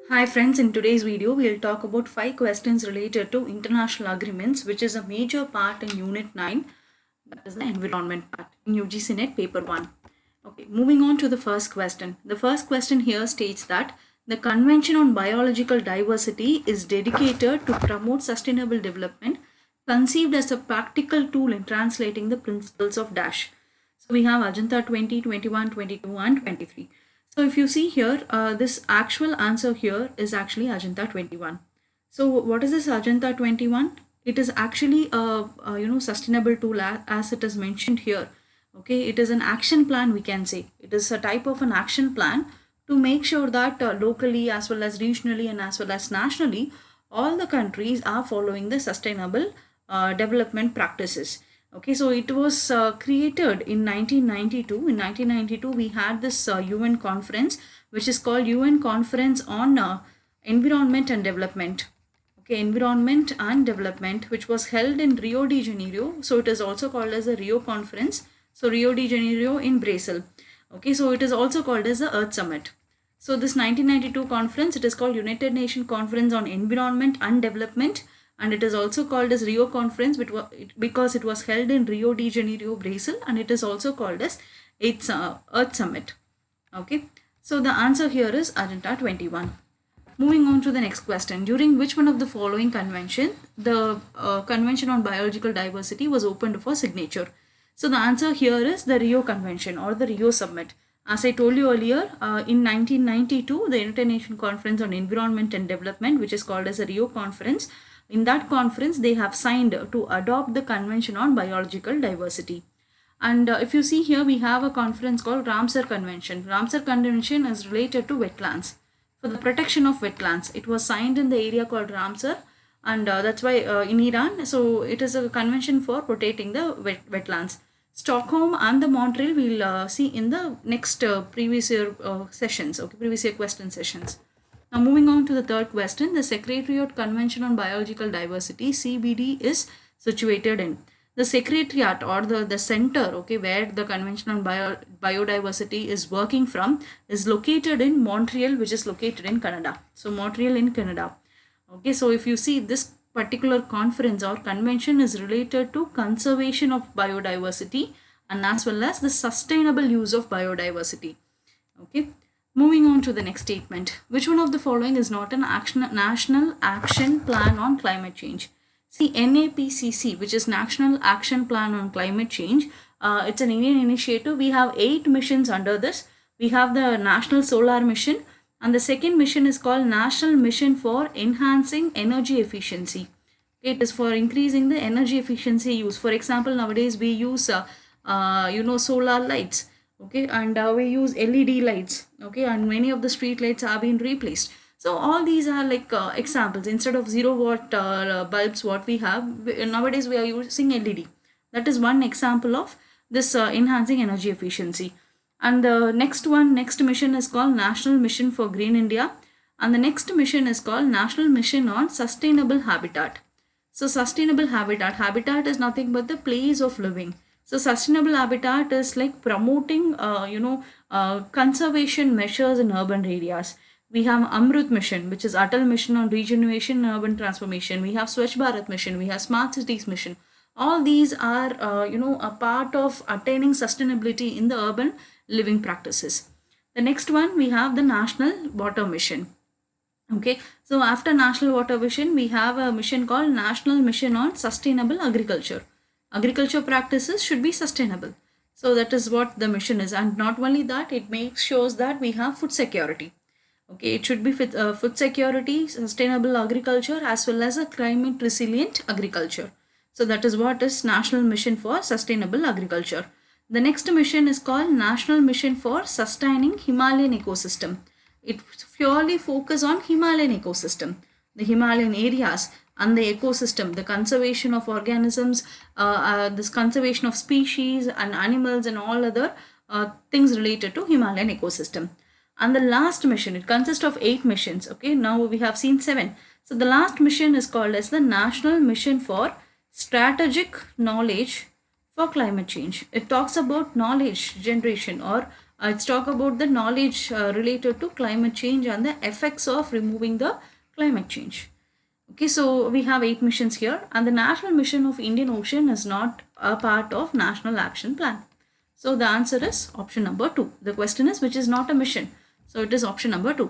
Hi friends, in today's video we'll talk about 5 questions related to international agreements, which is a major part in Unit 9, that is the environment part in UGC NET paper 1. Okay, moving on to the first question. The first question here states that the Convention on Biological Diversity is dedicated to promote sustainable development, conceived as a practical tool in translating the principles of dash. So we have Ajanta 20, 21, 22 and 23. So if you see here, this actual answer here is actually Ajanta 21. So what is this Ajanta 21? It is actually a sustainable tool as it is mentioned here. Okay, it is an action plan, we can say. It is a type of an action plan to make sure that locally as well as regionally and as well as nationally, all the countries are following the sustainable development practices. Okay, so it was created in 1992. In 1992, we had this UN conference, which is called UN Conference on Environment and Development. Okay, Environment and Development, which was held in Rio de Janeiro. So it is also called as the Rio Conference. So Rio de Janeiro in Brazil. Okay, so it is also called as the Earth Summit. So this 1992 conference, it is called United Nations Conference on Environment and Development, and it is also called as Rio Conference because it was held in Rio de Janeiro, Brazil, and it is also called as its Earth Summit. Okay, so the answer here is Ajanta 21. Moving on to the next question. During which one of the following convention, the Convention on Biological Diversity was opened for signature? So the answer here is the Rio Convention or the Rio Summit. As I told you earlier, in 1992, the United Nations Conference on Environment and Development, which is called as the Rio Conference, in that conference, they have signed to adopt the Convention on Biological Diversity. And if you see here, we have a conference called Ramsar Convention. Ramsar Convention is related to wetlands. For the protection of wetlands, it was signed in the area called Ramsar, and that's why in Iran. So it is a convention for protecting the wetlands. Stockholm and the Montreal we'll see in the next previous year sessions. Okay, previous year question sessions. Now moving on to the third question, the Secretariat Convention on Biological Diversity (CBD) is situated in. The Secretariat or the center, okay, where the Convention on Biodiversity is working from is located in Montreal, which is located in Canada. So Montreal in Canada. Okay, so if you see this particular conference or convention is related to conservation of biodiversity and as well as the sustainable use of biodiversity. Okay. Moving on to the next statement. Which one of the following is not an national action plan on climate change? See, NAPCC, which is National Action Plan on Climate Change, it's an Indian initiative. We have 8 missions under this. We have the National Solar Mission, and the second mission is called National Mission for Enhancing Energy Efficiency. It is for increasing the energy efficiency use. For example, nowadays we use solar lights. Okay, and we use LED lights. Okay, and many of the street lights have been replaced. So all these are like examples. Instead of 0 watt bulbs, what we have nowadays, we are using LED. That is one example of this enhancing energy efficiency. And the next mission is called National Mission for Green India, and the next mission is called National Mission on Sustainable Habitat. So sustainable habitat is nothing but the place of living. So sustainable habitat is like promoting conservation measures in urban areas. We have Amrut Mission, which is Atal Mission on Regeneration and Urban Transformation. We have Swachh Bharat Mission. We have Smart Cities Mission. All these are a part of attaining sustainability in the urban living practices. The next one, we have the National Water Mission. Okay, so after National Water Mission, we have a mission called National Mission on Sustainable Agriculture. Agriculture practices should be sustainable. So that is what the mission is. And not only that, it makes sure that we have food security. Okay, it should be food security, sustainable agriculture, as well as a climate resilient agriculture. So that is what is National Mission for Sustainable Agriculture. The next mission is called National Mission for Sustaining Himalayan Ecosystem. It purely focuses on Himalayan ecosystem, the Himalayan areas and the ecosystem, the conservation of organisms, this conservation of species and animals and all other things related to Himalayan ecosystem. And the last mission, it consists of 8 missions. Okay, now we have seen 7. So the last mission is called as the National Mission for Strategic Knowledge for Climate Change. It talks about knowledge generation or It's talk about the knowledge related to climate change and the effects of removing the climate change. Okay, so we have 8 missions here, and the national mission of Indian Ocean is not a part of National Action Plan. So the answer is option number 2. The question is which is not a mission. So it is option number 2.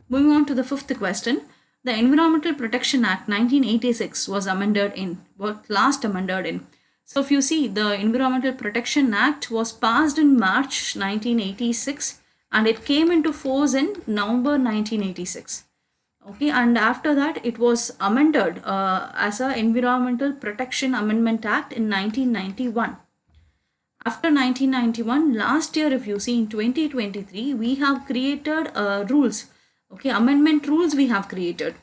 Moving on to the 5th question. The Environmental Protection Act 1986 was amended in, what last amended in. So if you see, the Environmental Protection Act was passed in March 1986 and it came into force in November 1986. Okay, and after that it was amended as a Environmental Protection Amendment Act in 1991. After 1991, last year, if you see in 2023, we have created rules. Okay, amendment rules we have created.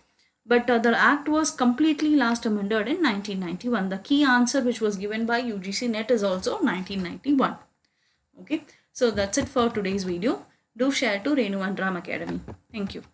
But the act was completely last amended in 1991. The key answer which was given by UGC NET is also 1991. Okay, so that's it for today's video. Do share to Renu and Ram Academy. Thank you.